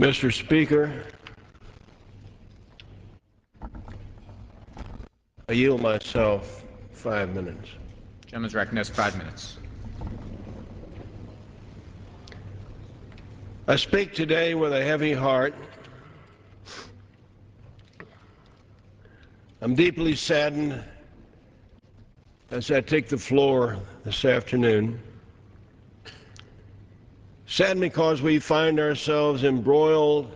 Mr. Speaker, I yield myself 5 minutes. Gentleman's recognized 5 minutes. I speak today with a heavy heart. I'm deeply saddened as I take the floor this afternoon. Saddened because we find ourselves embroiled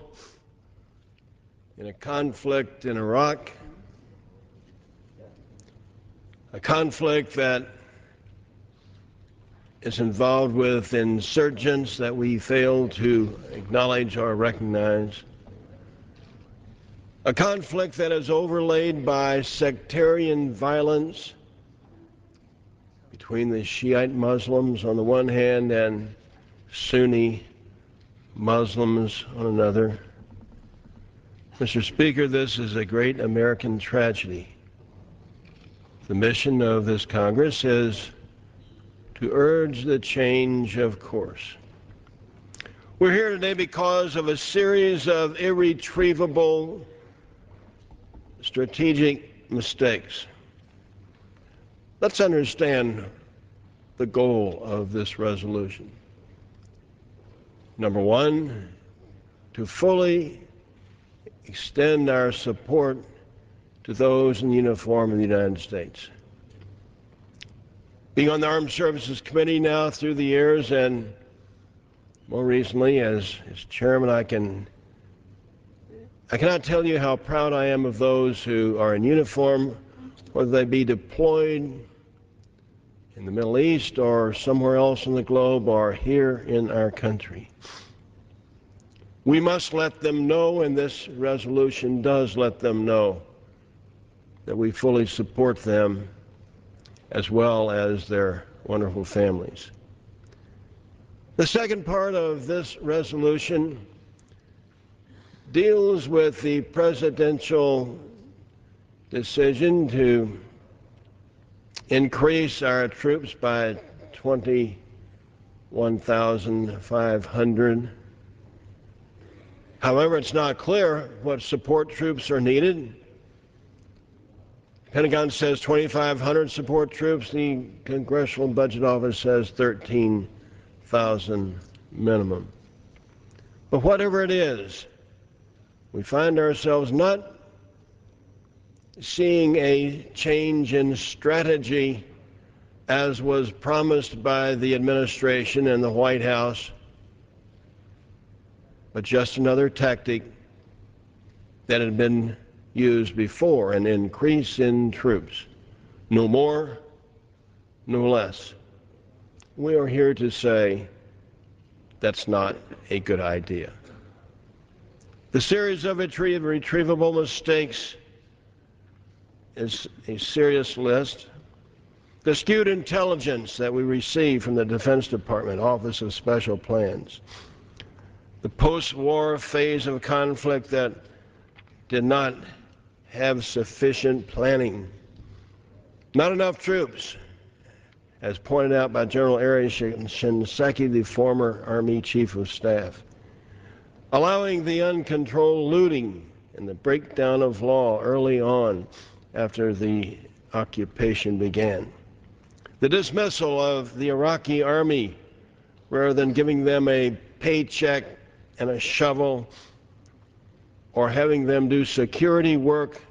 in a conflict in Iraq, a conflict that is involved with insurgents that we fail to acknowledge or recognize, a conflict that is overlaid by sectarian violence between the Shiite Muslims on the one hand and Sunni Muslims on another. Mr. Speaker, this is a great American tragedy. The mission of this Congress is to urge the change of course. We're here today because of a series of irretrievable strategic mistakes. Let's understand the goal of this resolution. Number one, to fully extend our support to those in uniform in the United States. Being on the Armed Services Committee now through the years, and more recently as chairman, I cannot tell you how proud I am of those who are in uniform, whether they be deployed in the Middle East or somewhere else in the globe or here in our country. We must let them know, and this resolution does let them know, that we fully support them as well as their wonderful families. The second part of this resolution deals with the presidential decision to increase our troops by 21,500. However, it's not clear what support troops are needed. The Pentagon says 2,500 support troops. The Congressional Budget Office says 13,000 minimum. But whatever it is, we find ourselves not seeing a change in strategy as was promised by the administration and the White House, but just another tactic that had been used before, an increase in troops. No more, no less. We are here to say that's not a good idea. The series of irretrievable mistakes is a serious list. The skewed intelligence that we receive from the Defense Department, Office of Special Plans. The post-war phase of conflict that did not have sufficient planning. Not enough troops, as pointed out by General Ari Shinseki, the former Army Chief of Staff. Allowing the uncontrolled looting and the breakdown of law early on after the occupation began. The dismissal of the Iraqi army rather than giving them a paycheck and a shovel or having them do security work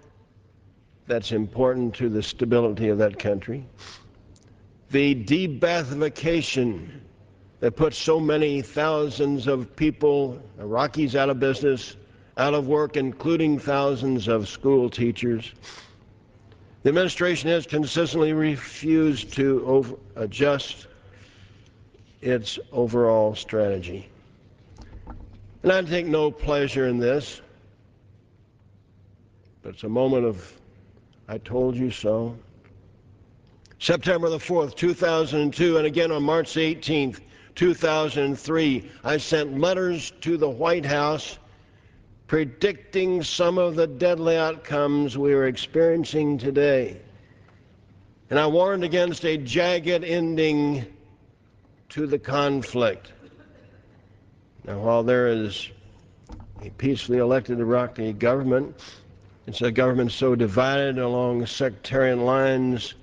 that's important to the stability of that country. The de-Baathification that puts so many thousands of people, Iraqis, out of business, out of work, including thousands of school teachers. The administration has consistently refused to adjust its overall strategy. And I take no pleasure in this, but it's a moment of, I told you so. September the 4th, 2002, and again on March 18th, 2003, I sent letters to the White House predicting some of the deadly outcomes we are experiencing today. And I warned against a jagged ending to the conflict. Now, while there is a peacefully elected Iraqi government. It's a government so divided along sectarian lines,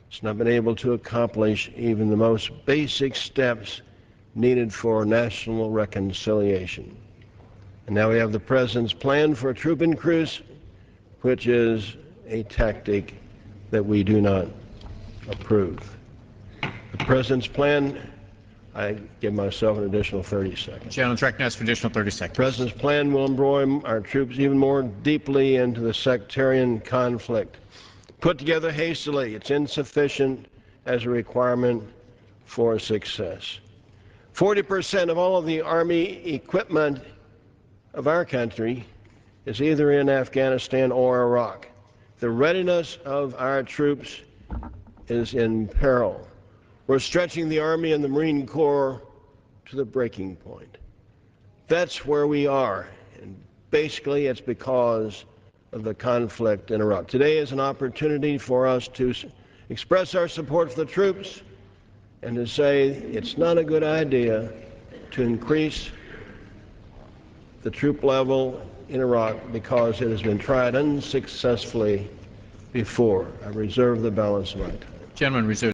it's not been able to accomplish even the most basic steps needed for national reconciliation. And now we have the President's plan for a troop increase, which is a tactic that we do not approve. The President's plan, I give myself an additional 30 seconds. Gentleman's recognized for additional 30 seconds. The President's plan will embroil our troops even more deeply into the sectarian conflict. Put together hastily, it's insufficient as a requirement for success. 40% of all of the Army equipment of our country is either in Afghanistan or Iraq. The readiness of our troops is in peril. We're stretching the Army and the Marine Corps to the breaking point. That's where we are, and basically it's because of the conflict in Iraq. Today is an opportunity for us to express our support for the troops and to say it's not a good idea to increase the troop level in Iraq because it has been tried unsuccessfully before. I reserve the balance of my time. Gentleman reserves